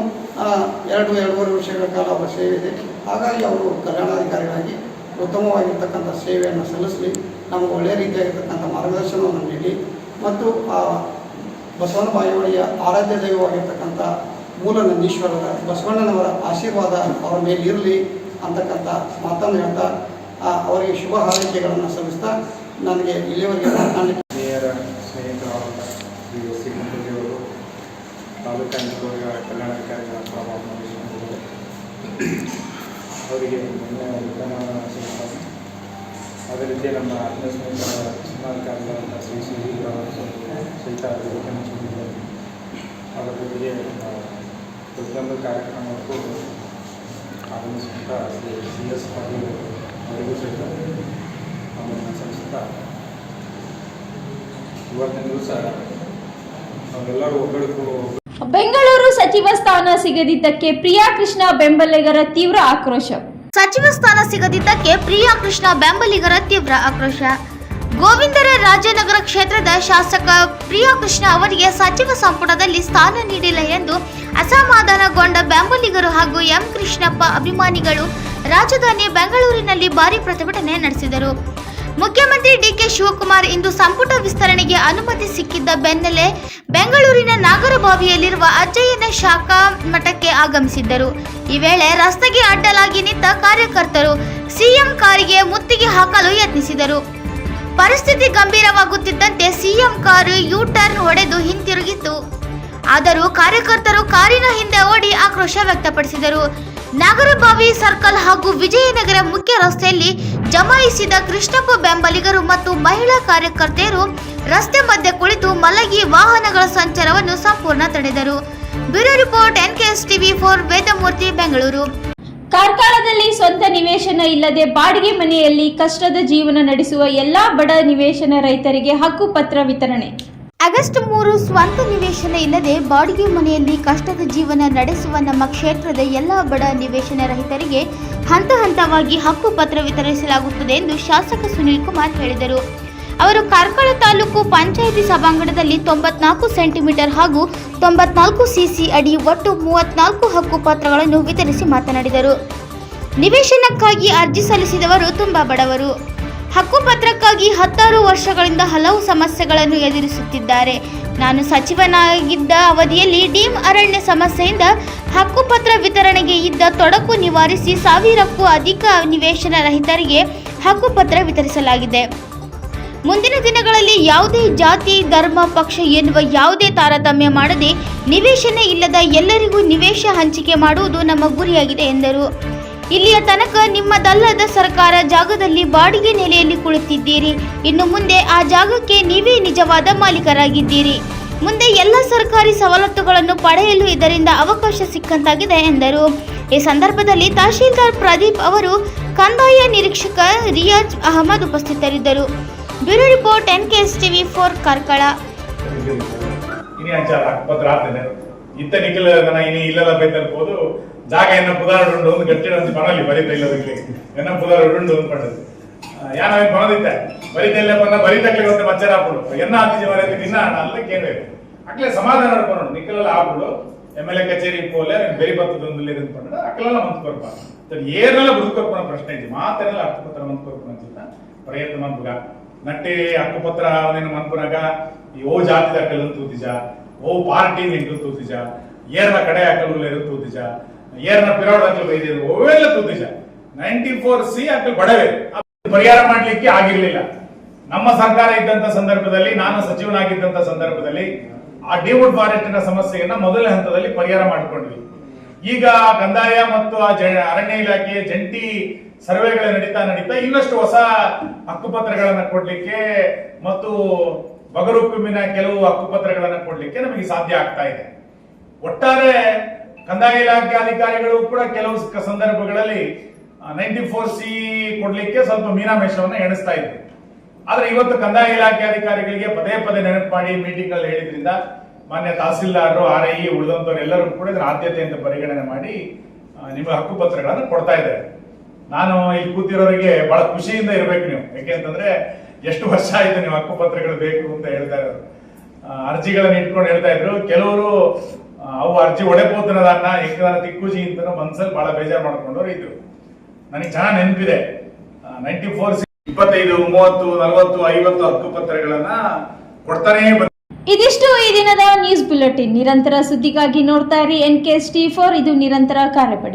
2-2.5 ವರ್ಷಗಳ ಕಾಲ ಅವರ ಸೇವೆ ಇದೆ. ಹಾಗಾಗಿ ಅವರು ಕಲ್ಯಾಣಾಧಿಕಾರಿಗಳಾಗಿ ಉತ್ತಮವಾಗಿರ್ತಕ್ಕಂಥ ಸೇವೆಯನ್ನು ಸಲ್ಲಿಸಲಿ, ನಮಗೆ ಒಳ್ಳೆಯ ರೀತಿಯಾಗಿರ್ತಕ್ಕಂಥ ಮಾರ್ಗದರ್ಶನವನ್ನು ನೀಡಿ ಮತ್ತು ಬಸವನ ಬಾಗೇವಾಡಿಯ ಆರಾಧ್ಯ ದೈವವಾಗಿರ್ತಕ್ಕಂಥ ಮೂಲ ನಂದೀಶ್ವರರ ಬಸವಣ್ಣನವರ ಆಶೀರ್ವಾದ ಅವರ ಮೇಲೆ ಇರಲಿ ಅಂತಕ್ಕಂಥ ಮಾತನ್ನು ಹೇಳ್ತಾ ಅವರಿಗೆ ಶುಭ ಹಾರೈಕೆಗಳನ್ನು ಸಲ್ಲಿಸ್ತಾ ನನಗೆ ಇಲ್ಲಿವರೆಗೆ ಮಾತನಾಡಲಿಕ್ಕೆ ಸ್ನೇಹಿತರಾದಂಥ ಶ್ರೀ ಸಿ ಕುಂಟೂಜಿಯವರು ತಾಲೂಕು ಕಲ್ಯಾಣಾಧಿಕಾರಿಗಳ ಅವರಿಗೆ ಸಿಗ್ತಾರೆ. ಅದೇ ರೀತಿ ನಮ್ಮ ಆತ್ಮೀಯ ಸ್ನೇಹಿತರ ಚುನಾವಣಾಧಿಕಾರಿಗಳಾದಂಥ ಶ್ರೀ ಸಹಿತ ಅದರ ಜೊತೆಗೆ ಪ್ರತಿಯೊಂದು ಕಾರ್ಯಕ್ರಮಕ್ಕೂ ಆಗಮಿಸಿದಂಥ ಶ್ರೀ CS ಪಾಟೀಲ್ ಅವರಿಗೂ ಸಹಿತ ಅವರನ್ನು ಸಲ್ಲಿಸುತ್ತಾ ಇವತ್ತಿನ ದಿವಸ ನಾವೆಲ್ಲರೂ ಒಗ್ಗಟ್ಟು. ಬೆಂಗಳೂರು ಸಚಿವ ಸ್ಥಾನ ಸಿಗದಿದ್ದಕ್ಕೆ ಪ್ರಿಯಾ ಕೃಷ್ಣ ಬೆಂಬಲಿಗರ ತೀವ್ರ ಆಕ್ರೋಶ. ಸಚಿವ ಸ್ಥಾನ ಸಿಗದಿದ್ದಕ್ಕೆ ಪ್ರಿಯಾ ಕೃಷ್ಣ ಬೆಂಬಲಿಗರ ತೀವ್ರ ಆಕ್ರೋಶ. ಗೋವಿಂದರ ರಾಜನಗರ ಕ್ಷೇತ್ರದ ಶಾಸಕ ಪ್ರಿಯಾ ಕೃಷ್ಣ ಅವರಿಗೆ ಸಚಿವ ಸಂಪುಟದಲ್ಲಿ ಸ್ಥಾನ ನೀಡಿಲ್ಲ ಎಂದು ಅಸಮಾಧಾನಗೊಂಡ ಬೆಂಬಲಿಗರು ಹಾಗೂ ಎಂ ಕೃಷ್ಣಪ್ಪ ಅಭಿಮಾನಿಗಳು ರಾಜಧಾನಿ ಬೆಂಗಳೂರಿನಲ್ಲಿ ಭಾರೀ ಪ್ರತಿಭಟನೆ ನಡೆಸಿದರು. ಮುಖ್ಯಮಂತ್ರಿ ಡಿಕೆ ಶಿವಕುಮಾರ್ ಇಂದು ಸಂಪುಟ ವಿಸ್ತರಣೆಗೆ ಅನುಮತಿ ಸಿಕ್ಕಿದ್ದ ಬೆನ್ನಲ್ಲೇ ಬೆಂಗಳೂರಿನ ನಾಗರಬಾವಿಯಲ್ಲಿರುವ ಅಜ್ಜಯ್ಯನ ಶಾಖಾ ಮಠಕ್ಕೆ ಆಗಮಿಸಿದ್ದರು. ಈ ವೇಳೆ ರಸ್ತೆಗೆ ಅಡ್ಡಲಾಗಿ ನಿಂತ ಕಾರ್ಯಕರ್ತರು ಸಿಎಂ ಕಾರಿಗೆ ಮುತ್ತಿಗೆ ಹಾಕಲು ಯತ್ನಿಸಿದರು. ಪರಿಸ್ಥಿತಿ ಗಂಭೀರವಾಗುತ್ತಿದ್ದಂತೆ ಸಿಎಂ ಕಾರು ಯೂ ಟರ್ನ್ ಹೊಡೆದು ಹಿಂತಿರುಗಿತ್ತು. ಆದರೂ ಕಾರ್ಯಕರ್ತರು ಕಾರಿನ ಹಿಂದೆ ಓಡಿ ಆಕ್ರೋಶ ವ್ಯಕ್ತಪಡಿಸಿದರು. ನಾಗರಬಾವಿ ಸರ್ಕಲ್ ಹಾಗೂ ವಿಜಯನಗರ ಮುಖ್ಯ ರಸ್ತೆಯಲ್ಲಿ ಜಮಾಯಿಸಿದ ಕೃಷ್ಣಪ್ಪ ಬೆಂಬಲಿಗರು ಮತ್ತು ಮಹಿಳಾ ಕಾರ್ಯಕರ್ತೆಯರು ರಸ್ತೆ ಮಧ್ಯೆ ಕುಳಿತು ಮಲಗಿ ವಾಹನಗಳ ಸಂಚಾರವನ್ನು ಸಂಪೂರ್ಣ ತಡೆದರು. Bureau report NKS TV4 Vedamurthy, Bengaluru. ಕಾರ್ಕಳದಲ್ಲಿ ಸ್ವಂತ ನಿವೇಶನ ಇಲ್ಲದೆ ಬಾಡಿಗೆ ಮನೆಯಲ್ಲಿ ಕಷ್ಟದ ಜೀವನ ನಡೆಸುವ ಎಲ್ಲಾ ಬಡ ನಿವೇಶನ ರೈತರಿಗೆ ಹಕ್ಕು ಪತ್ರ ವಿತರಣೆ. ಆಗಸ್ಟ್ 3 ಸ್ವಂತ ನಿವೇಶನ ಇಲ್ಲದೆ ಬಾಡಿಗೆ ಮನೆಯಲ್ಲಿ ಕಷ್ಟದ ಜೀವನ ನಡೆಸುವ ನಮ್ಮ ಕ್ಷೇತ್ರದ ಎಲ್ಲ ಬಡ ನಿವೇಶನ ರಹಿತರಿಗೆ ಹಂತ ಹಂತವಾಗಿ ಹಕ್ಕು ಪತ್ರ ವಿತರಿಸಲಾಗುತ್ತದೆ ಎಂದು ಶಾಸಕ ಸುನೀಲ್ ಕುಮಾರ್ ಹೇಳಿದರು. ಅವರು ಕಾರ್ಕಳ ತಾಲೂಕು ಪಂಚಾಯಿತಿ ಸಭಾಂಗಣದಲ್ಲಿ 94 ಸೆಂಟಿಮೀಟರ್ ಹಾಗೂ 94 cc ಅಡಿ ಒಟ್ಟು 34 ಹಕ್ಕು ಪತ್ರಗಳನ್ನು ವಿತರಿಸಿ ಮಾತನಾಡಿದರು. ನಿವೇಶನಕ್ಕಾಗಿ ಅರ್ಜಿ ಸಲ್ಲಿಸಿದವರು ತುಂಬಾ ಬಡವರು. ಹಕ್ಕುಪತ್ರಕ್ಕಾಗಿ 16 ವರ್ಷಗಳಿಂದ ಹಲವು ಸಮಸ್ಯೆಗಳನ್ನು ಎದುರಿಸುತ್ತಿದ್ದಾರೆ. ನಾನು ಸಚಿವನಾಗಿದ್ದ ಅವಧಿಯಲ್ಲಿ ಡೀಮ್ ಅರಣ್ಯ ಸಮಸ್ಯೆಯಿಂದ ಹಕ್ಕುಪತ್ರ ವಿತರಣೆಗೆ ಇದ್ದ ತೊಡಕು ನಿವಾರಿಸಿ 1000ಕ್ಕೂ ಅಧಿಕ ನಿವೇಶನ ರಹಿತರಿಗೆ ಹಕ್ಕುಪತ್ರ ವಿತರಿಸಲಾಗಿದೆ. ಮುಂದಿನ ದಿನಗಳಲ್ಲಿ ಯಾವುದೇ ಜಾತಿ, ಧರ್ಮ, ಪಕ್ಷ ಎನ್ನುವ ಯಾವುದೇ ತಾರತಮ್ಯ ಮಾಡದೆ ನಿವೇಶನ ಇಲ್ಲದ ಎಲ್ಲರಿಗೂ ನಿವೇಶ ಹಂಚಿಕೆ ಮಾಡುವುದು ನಮ್ಮ ಗುರಿಯಾಗಿದೆ ಎಂದರು. ಇಲ್ಲಿಯ ತನಕ ನಿಮ್ಮದಲ್ಲದ ಸರ್ಕಾರ ಜಾಗದಲ್ಲಿ ಬಾಡಿಗೆ ನೆಲೆಯಲ್ಲಿ ಕುಳಿತಿದ್ದೀರಿ. ಇನ್ನು ಮುಂದೆ ಆ ಜಾಗಕ್ಕೆ ನೀವೇ ನಿಜವಾದ ಮಾಲೀಕರಾಗಿದ್ದೀರಿ. ಮುಂದೆ ಎಲ್ಲ ಸರ್ಕಾರಿ ಸವಲತ್ತುಗಳನ್ನು ಪಡೆಯಲು ಇದರಿಂದ ಅವಕಾಶ ಸಿಕ್ಕಂತಾಗಿದೆ ಎಂದರು. ಈ ಸಂದರ್ಭದಲ್ಲಿ ತಹಶೀಲ್ದಾರ್ ಪ್ರದೀಪ್ ಅವರು, ಕಂದಾಯ ನಿರೀಕ್ಷಕ ರಿಯಾಜ್ ಅಹಮದ್ ಉಪಸ್ಥಿತರಿದ್ದರು. Bureau report NKS TV4 Karkala. ಇತ್ತ ನಿಖಿಲ ಇನಿ ಇಲ್ಲದ ಬೈತಲ್ಪೋದು ಜಾಗ ಎನ್ನ ಪುದಾರುಂಡು ಒಂದು ಗಟ್ಟಿಡ ಒಂದು ಪಣಲಿ ಬರಿತ ಇಲ್ಲದಕ್ಕೆ ಎನ್ನ ಪುದಾರುಂಡು ಒಂದು ಪಂಡದು ಯಾನವೇ ಪಣದಿತ್ತೆ ಬರಿತಲ್ಲ ಪನ್ನ ಬರಿತಕ್ಲೆ ಒಂದು ಮಚ್ಚರ ಹಾಕ್ಬಿಡು ಎನ್ನ ಆತಿಜಿ ಮರೆಯಲ್ಲಿ ನಿನ್ನ ಅಲ್ಲ ಕೇಳಬೇಕು ಅಕ್ಲೆ ಸಮಾಧಾನ ನಡ್ಕೊಂಡು ನಿಖಿಲೆಲ್ಲ ಹಾಕ್ಬಿಡು MLA ಕಚೇರಿ ಪೋಲೆ ಬೆರಿ ಬರ್ತದೊಂದು ಅಂತ ಪಂಡ ಅಕ್ಲೆಲ್ಲ ಮಂತ್ ಕೊರ್ಪ ಏನೆಲ್ಲ ಬದುಕೊರ್ಪನ ಪ್ರಶ್ನೆ ಇದೆ ಮಾತೆಲ್ಲ ಹಕ್ಕು ಪತ್ರ ಮಂತ್ ಕೊರ್ಪನ ಅಂತ ಪ್ರಯತ್ನ ಮಂತ್ಗ ನಟ್ಟಿ ಹಕ್ಕುಪತ್ರ ಅವನೇನು ಮನ್ಪುನಾಗ ಓ ಜಾತಿ ದಾಖಲು ತೂತಿಜ ಓ ಪಾರ್ಟಿ ನಿಂಟು ತೂತಿಜ ಏರ್ನ ಕಡೆ ಹಾಕಲು ತೂತಿಜ ಏರ್ನ ಪಿರೋಡ್ ಹಾಕಲು ಬೈದಿದ್ರು ಅವೆಲ್ಲ ತೂತಿಜ 94C ಹಾಕಲು ಬಡವೆ ಪರಿಹಾರ ಮಾಡ್ಲಿಕ್ಕೆ ಆಗಿರ್ಲಿಲ್ಲ. ನಮ್ಮ ಸರ್ಕಾರ ಇದ್ದಂತ ಸಂದರ್ಭದಲ್ಲಿ, ನಾನು ಸಚಿವನಾಗಿದ್ದಂತ ಸಂದರ್ಭದಲ್ಲಿ ಆ ಡಿವುಡ್ ಫಾರೆಸ್ಟಿನ ಸಮಸ್ಯೆಯನ್ನ ಮೊದಲನೇ ಹಂತದಲ್ಲಿ ಪರಿಹಾರ ಮಾಡಿಕೊಂಡ್ವಿ. ಈಗ ಕಂದಾಯ ಮತ್ತು ಅರಣ್ಯ ಇಲಾಖೆಯ ಜಂಟಿ ಸರ್ವೆಗಳು ನಡೀತಾ ಇನ್ನಷ್ಟು ಹೊಸ ಹಕ್ಕುಪತ್ರಗಳನ್ನ ಕೊಡ್ಲಿಕ್ಕೆ ಮತ್ತು ಬಗರುಕುಮ್ಮಿನ ಕೆಲವು ಹಕ್ಕುಪತ್ರಗಳನ್ನ ಕೊಡ್ಲಿಕ್ಕೆ ನಮಗೆ ಸಾಧ್ಯ ಆಗ್ತಾ ಇದೆ. ಒಟ್ಟಾರೆ ಕಂದಾಯ ಇಲಾಖೆ ಅಧಿಕಾರಿಗಳು ಕೂಡ ಕೆಲವು ಸಂದರ್ಭಗಳಲ್ಲಿ 94C ಕೊಡ್ಲಿಕ್ಕೆ ಸ್ವಲ್ಪ ಮೀನಾಮೇಷವನ್ನ ಎಣಿಸ್ತಾ ಇದ್ರು. ಆದ್ರೆ ಇವತ್ತು ಕಂದಾಯ ಇಲಾಖೆ ಅಧಿಕಾರಿಗಳಿಗೆ ಪದೇ ಪದೇ ನೆನಪು ಮಾಡಿ ಮೀಟಿಂಗ್ ಅಲ್ಲಿ ಹೇಳಿದ್ರಿಂದ ಮಾನ್ಯ ತಹಸೀಲ್ದಾರ್, RI ಉಳಿದಂತವರೆಲ್ಲರೂ ಕೂಡ ಇದರ ಆದ್ಯತೆ ಅಂತ ಪರಿಗಣನೆ ಮಾಡಿ ನಿಮಗೆ ಹಕ್ಕುಪತ್ರಗಳನ್ನು ಕೊಡ್ತಾ ಇದ್ದಾರೆ. ನಾನು ಇಲ್ಲಿ ಕೂತಿರೋರಿಗೆ ಬಹಳ ಖುಷಿಯಿಂದ ಇರ್ಬೇಕು ನೀವು, ಯಾಕೆಂತಂದ್ರೆ ಎಷ್ಟು ವರ್ಷ ಆಯ್ತು ನೀವು ಹಕ್ಕುಪತ್ರಗಳು ಬೇಕು ಅಂತ ಹೇಳ್ತಾ ಇರೋರು. ಅರ್ಜಿಗಳನ್ನ ಇಟ್ಕೊಂಡು ಹೇಳ್ತಾ ಇದ್ರು. ಕೆಲವರು ಅವು ಅರ್ಜಿ ಒಡೆಪೋತನದನ್ನ ಏಕದಾನ ತಿಕ್ಕುಜಿ ಅಂತ ಮನ್ಸಲ್ಲಿ ಬಹಳ ಬೇಜಾರು ಮಾಡ್ಕೊಂಡವ್ರು ಇದ್ರು. ನನಗೆ ಚೆನ್ನಾಗಿ ನೆನಪಿದೆ. 94C 25, 30, 40, 50 ಹಕ್ಕುಪತ್ರಗಳನ್ನ ಕೊಡ್ತಾನೇ ಇದಿಷ್ಟು ಈ ದಿನದ ನ್ಯೂಸ್ ಬುಲೆಟಿನ್. ನಿರಂತರ ಸುದ್ದಿಗಾಗಿ ನೋಡ್ತಾ ಇರಿ NK T4, ಇದು ನಿರಂತರ ಕಾರ್ಯಪಡೆ.